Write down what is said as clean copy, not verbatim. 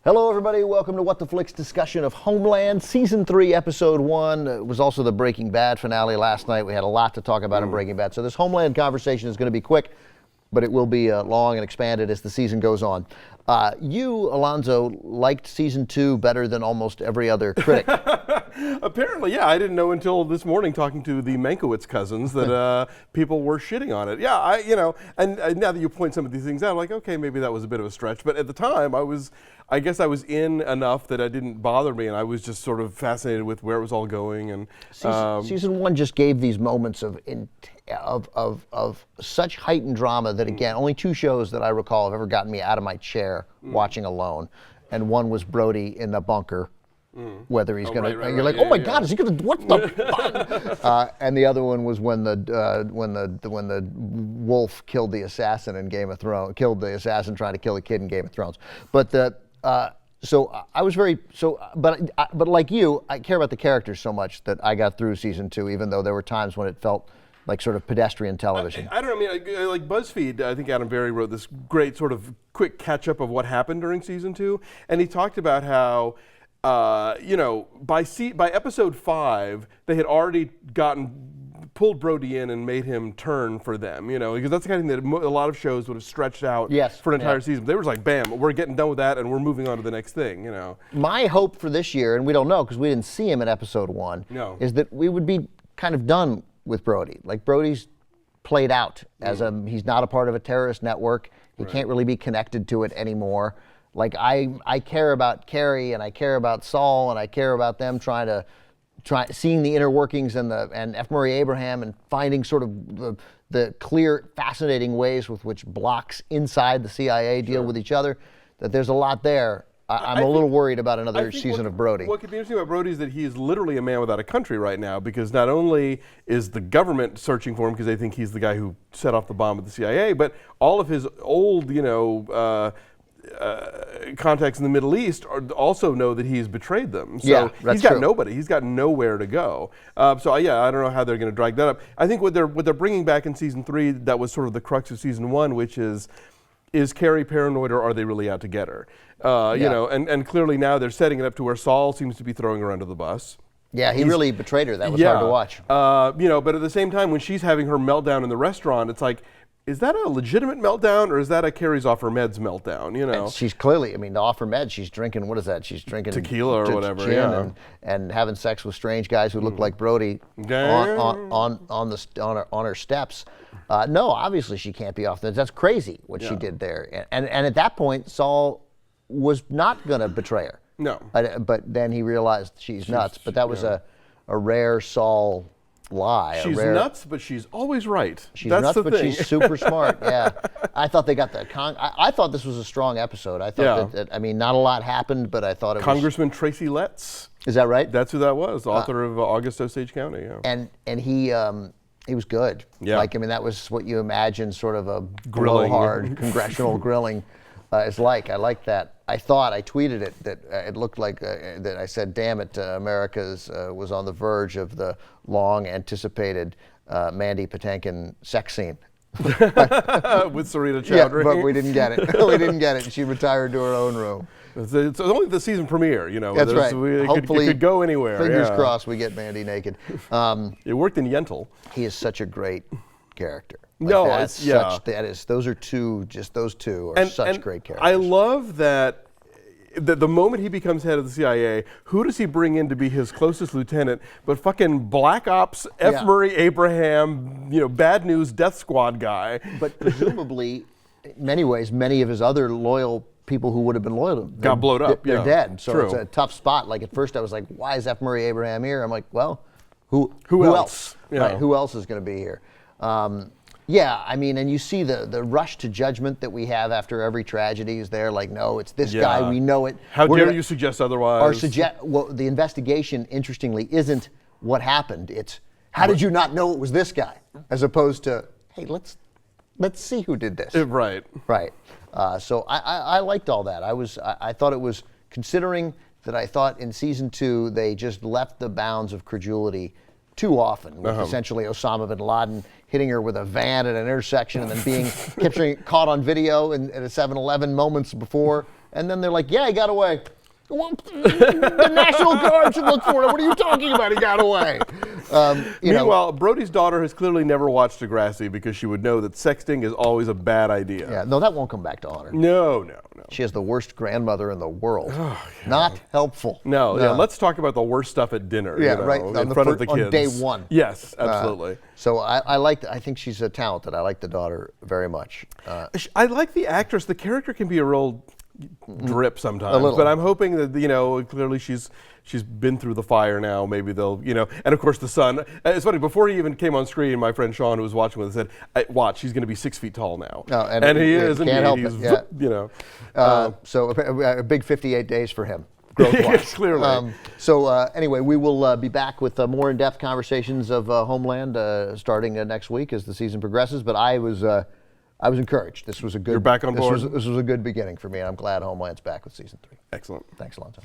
Hello, everybody. Welcome to What the Flicks discussion of Homeland, Season 3, Episode 1. It was also the Breaking Bad finale last night. We had a lot to talk about in Breaking Bad. So this Homeland conversation is going to be quick, but it will be long and expanded as the season goes on. You, Alonso, liked Season 2 better than almost every other critic. Apparently, yeah. I didn't know until this morning talking to the Mankiewicz cousins that people were shitting on it. Yeah, and now that you point some of these things out, I'm like, okay, maybe that was a bit of a stretch. But at the time, I guess I was in enough that it didn't bother me, and I was just sort of fascinated with where it was all going. And Season 1 just gave these moments of such heightened drama that, again, only two shows that I recall have ever gotten me out of my chair watching alone. And one was Brody in the bunker. Whether he's going to, you're like, oh my God, is he going to? What the? And the other one was when the wolf killed the assassin in Game of Thrones, killed the assassin trying to kill the kid in Game of Thrones. But so I was but like you, I care about the characters so much that I got through Season 2, even though there were times when it felt like sort of pedestrian television. I don't know. I mean, like BuzzFeed, I think Adam Berry wrote this great sort of quick catch up of what happened during Season 2, and he talked about how. By episode 5, they had already pulled Brody in and made him turn for them, because that's the kind of thing that a lot of shows would have stretched out for an entire season. They were just like, bam, we're getting done with that and we're moving on to the next thing, My hope for this year, and we don't know because we didn't see him in episode 1, is that we would be kind of done with Brody. Like Brody's played out as he's not a part of a terrorist network. He can't really be connected to it anymore. Like I care about Carrie and I care about Saul and I care about them seeing the inner workings and F. Murray Abraham and finding sort of the clear, fascinating ways with which blocks inside the CIA deal with each other. That there's a lot there. I'm a little worried about another season of Brody. What could be interesting about Brody is that he is literally a man without a country right now, because not only is the government searching for him because they think he's the guy who set off the bomb at the CIA, but all of his old, contacts in the Middle East also know that he's betrayed them. So he's got nobody. He's got nowhere to go. I don't know how they're going to drag that up. I think what they're bringing back in Season 3, that was sort of the crux of Season 1, which is Carrie paranoid or are they really out to get her? And clearly now they're setting it up to where Saul seems to be throwing her under the bus. Yeah, he really betrayed her. That was hard to watch. But at the same time, when she's having her meltdown in the restaurant, it's like, is that a legitimate meltdown, or is that a Carrie's off her meds meltdown? And she's clearly, off her meds. She's drinking, what is that? She's drinking tequila or whatever, and having sex with strange guys who look like Brody on her steps. No, obviously she can't be off the meds. That's crazy what she did there. And at that point, Saul was not going to betray her. No. But then he realized she's nuts. But that was a rare Saul lie. She's nuts, but she's always right. She's That's nuts, the but thing. she's super smart. Yeah, I thought they got the. I thought this was a strong episode. I thought that not a lot happened, but I thought it Congressman Tracy Letts. Is that right? That's who that was. Author of August Osage County. Yeah. And he was good. Yeah. That was what you imagine sort of a grilling, blowhard congressional grilling is like. I like that. I tweeted it that it looked like that I said, damn it, America's was on the verge of the long anticipated Mandy Patinkin sex scene. With Sarita Chowdhury. Yeah, but we didn't get it. We didn't get it. She retired to her own room. It's only the season premiere, That's right. Hopefully, it could go anywhere. Fingers crossed we get Mandy naked. It worked in Yentl. He is such a great character. Those two are such great characters. I love that the moment he becomes head of the CIA, who does he bring in to be his closest lieutenant but fucking Black Ops, F. Murray Abraham, bad news death squad guy. But presumably, in many ways, many of his other loyal people who would have been loyal to him got blown up. They're dead. So True. It's a tough spot. Like at first I was like, why is F. Murray Abraham here? I'm like, well, who else? Right, who else is going to be here? And you see the rush to judgment that we have after every tragedy is there. Like, no, it's this guy. We know it. How dare you suggest otherwise? The investigation, interestingly, isn't what happened. It's how did you not know it was this guy, as opposed to, hey, let's see who did this. Right. Right. So I liked all that. I thought it was, considering that I thought in Season 2 they just left the bounds of credulity too often, with essentially Osama bin Laden hitting her with a van at an intersection and then being caught on video at a 7-Eleven moments before And then they're like, yeah, he got away. Well, the National Guard should look for him. What are you talking about? He got away. Meanwhile, Brody's daughter has clearly never watched Degrassi because she would know that sexting is always a bad idea. Yeah, no, that won't come back to haunt her. No. She has the worst grandmother in the world. Not helpful. No, let's talk about the worst stuff at dinner. Right. In front of the kids. On day one. Yes, absolutely. So I think she's talented. I like the daughter very much. I like the actress. The character can be a real drip sometimes, a little. But I'm hoping that clearly she's been through the fire now. Maybe they'll and of course the son. It's funny, before he even came on screen, my friend Sean, who was watching with us, said, "Watch, he's going to be 6 feet tall now." Oh, and he is. Can't help he's, it. Yeah. So a big 58 days for him. Yes, clearly. Anyway, we will be back with more in-depth conversations of Homeland starting next week as the season progresses. But I was encouraged. This was a good. You're back on board. This was a good beginning for me, and I'm glad Homeland's back with season 3. Excellent. Thanks, Alonso.